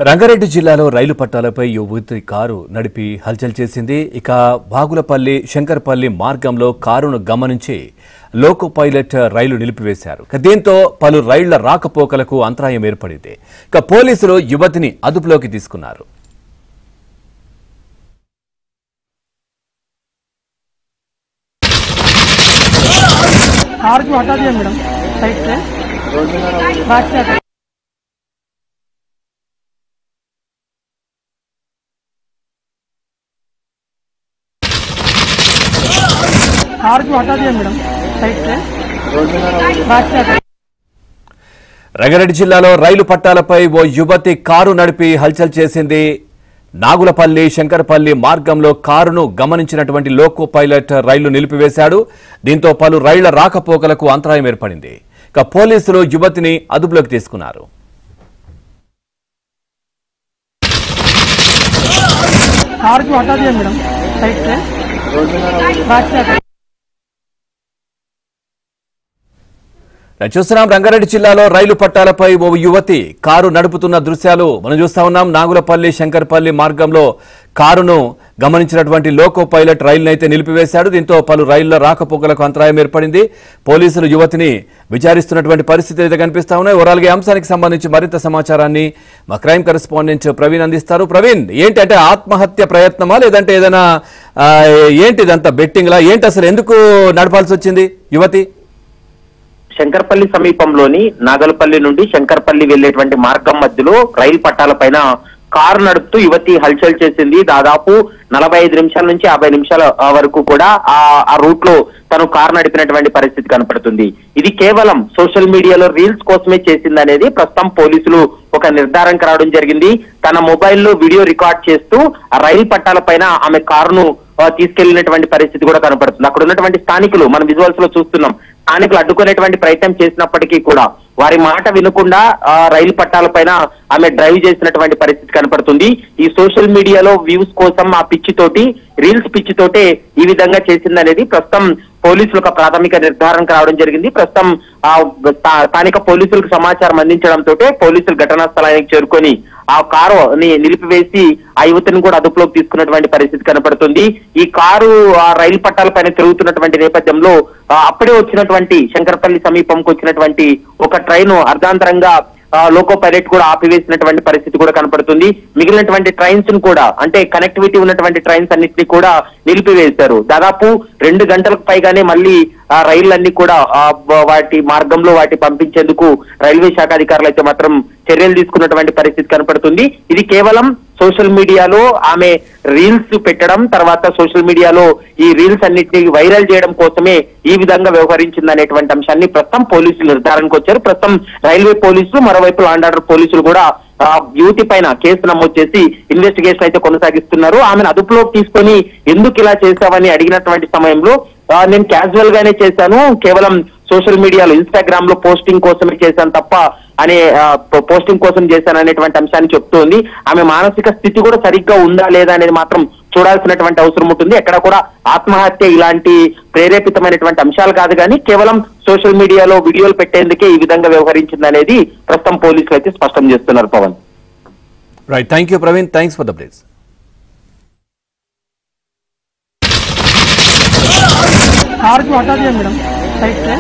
రంగారెడ్డి జిల్లాలో రైలు పట్టాలపై యువతి కారు నడిపి హల్చల్ చేసింది. ఇక బాగులపల్లి శంకర్పల్లి మార్గంలో కారును గమనించి లోకో పైలట్ రైలు నిలిపివేశారు. దీంతో పలు రైళ్ల రాకపోకలకు అంతరాయం ఏర్పడింది. ఇక పోలీసులు యువతిని అదుపులోకి తీసుకున్నారు. రంగారెడ్డి జిల్లాలో రైలు పట్టాలపై ఓ యువతి కారు నడిపి హల్చల్ చేసింది. నాగులపల్లి శంకర్పల్లి మార్గంలో కారును గమనించినటువంటి లోకో పైలట్ రైలు నిలిపివేశాడు. దీంతో పలు రైళ్ల రాకపోకలకు అంతరాయం ఏర్పడింది. ఇక పోలీసులు యువతిని అదుపులోకి తీసుకున్నారు. చూస్తున్నాం రంగారెడ్డి జిల్లాలో రైలు పట్టాలపై ఓ యువతి కారు నడుపుతున్న దృశ్యాలు మనం చూస్తా ఉన్నాం. నాగులపల్లి శంకర్పల్లి మార్గంలో కారును గమనించినటువంటి లోకో పైలట్ రైలును అయితే నిలిపివేశాడు. దీంతో పలు రైళ్ల రాకపోకలకు అంతరాయం ఏర్పడింది. పోలీసులు యువతిని విచారిస్తున్నటువంటి పరిస్థితులు అయితే కనిపిస్తా ఉన్నాయి. ఓవరాల్గా అంశానికి సంబంధించి మరింత సమాచారాన్ని మా క్రైమ్ కరెస్పాండెంట్ ప్రవీణ్ అందిస్తారు. ప్రవీణ్, ఏంటంటే ఆత్మహత్య ప్రయత్నమా లేదంటే ఏదైనా ఏంటిదంతా బెట్టింగ్లా ఏంటి, అసలు ఎందుకు నడపాల్సి వచ్చింది యువతి? శంకర్పల్లి సమీపంలోని నాగలపల్లి నుండి శంకర్పల్లి వెళ్లేటువంటి మార్గం మధ్యలో రైలు పట్టాలపైన కారు నడుపుతూ యువతి హల్చల్ చేసింది. దాదాపు 45 నిమిషాల నుంచి 50 నిమిషాల వరకు కూడా ఆ రూట్ లో తను కారు నడిపినటువంటి పరిస్థితి కనపడుతుంది. ఇది కేవలం సోషల్ మీడియాలో రీల్స్ కోసమే చేసింది అనేది ప్రస్తుతం పోలీసులు ఒక నిర్ధారణకు రావడం జరిగింది. తన మొబైల్లో వీడియో రికార్డ్ చేస్తూ ఆ రైలు పట్టాలపైన ఆమె కారును తీసుకెళ్లినటువంటి పరిస్థితి కూడా కనపడుతుంది. అక్కడ ఉన్నటువంటి స్థానికులు మనం విజువల్స్ లో చూస్తున్నాం. స్థానికులు అడ్డుకునేటువంటి ప్రయత్నం చేసినప్పటికీ కూడా వారి మాట వినకుండా రైలు పట్టాలపైన ఆమె డ్రైవ్ చేసినటువంటి పరిస్థితి కనపడుతుంది. ఈ సోషల్ మీడియాలో వ్యూస్ కోసం ఆ పిచ్చితోటి రీల్స్ పిచ్చితోటే ఈ విధంగా చేసిందనేది ప్రస్తుతం పోలీసులు ఒక ప్రాథమిక నిర్ధారణకు రావడం జరిగింది. ప్రస్తుతం స్థానిక పోలీసులకు సమాచారం అందించడంతో పోలీసులు ఘటనా స్థలానికి చేరుకొని ఆ కారు నిలిపివేసి ఆ యువతిని కూడా అదుపులోకి తీసుకున్నటువంటి పరిస్థితి కనపడుతుంది. ఈ కారు ఆ రైలు పట్టాలపైన తిరుగుతున్నటువంటి నేపథ్యంలో అప్పుడే వచ్చినటువంటి శంకర్పల్లి సమీపంకు వచ్చినటువంటి ఒక ట్రైన్ అర్ధాంతరంగా లోకో పైలట్ కూడా ఆపివేసినటువంటి పరిస్థితి కూడా కనపడుతుంది. మిగిలినటువంటి ట్రైన్స్ ను కూడా, అంటే కనెక్టివిటీ ఉన్నటువంటి ట్రైన్స్ అన్నింటినీ కూడా నిలిపివేశారు. దాదాపు 2 గంటలకు పైగానే మళ్ళీ ఆ రైళ్లన్నీ కూడా వాటి మార్గంలో వాటి పంపించేందుకు రైల్వే శాఖ అధికారులు అయితే మాత్రం చర్యలు తీసుకున్నటువంటి పరిస్థితి కనపడుతుంది. ఇది కేవలం సోషల్ మీడియాలో ఆమె రీల్స్ పెట్టడం, తర్వాత సోషల్ మీడియాలో ఈ రీల్స్ అన్నిటిని వైరల్ చేయడం కోసమే ఈ విధంగా వ్యవహరించింది అనేటువంటి అంశాన్ని ప్రస్తుతం పోలీసులు నిర్ధారణకు వచ్చారు. ప్రస్తుతం రైల్వే పోలీసులు, మరోవైపు లా అండ్ ఆర్డర్ పోలీసులు కూడా యువతి పైన కేసు నమోదు చేసి ఇన్వెస్టిగేషన్ అయితే కొనసాగిస్తున్నారు. ఆమెను అదుపులోకి తీసుకొని ఎందుకు ఇలా చేశావని అడిగినటువంటి సమయంలో నేను క్యాజువల్ గానే చేశాను, కేవలం సోషల్ మీడియాలో ఇన్స్టాగ్రామ్ లో పోస్టింగ్ కోసమే చేశాను తప్ప అనే పోస్టింగ్ కోసం చేశాను అనేటువంటి అంశాన్ని చెప్తోంది. ఆమె మానసిక స్థితి కూడా సరిగ్గా ఉందా లేదా అనేది మాత్రం చూడాల్సినటువంటి అవసరం ఉంటుంది. ఎక్కడ కూడా ఆత్మహత్య ఇలాంటి ప్రేరేపితమైనటువంటి అంశాలు కాదు, కానీ కేవలం సోషల్ మీడియాలో వీడియోలు పెట్టేందుకే ఈ విధంగా వ్యవహరించింది అనేది ప్రస్తుతం పోలీసులు అయితే స్పష్టం చేస్తున్నారు. Pavan, right, thank you Praveen, thanks for the place. Car को हटा दिया मैडम साइड से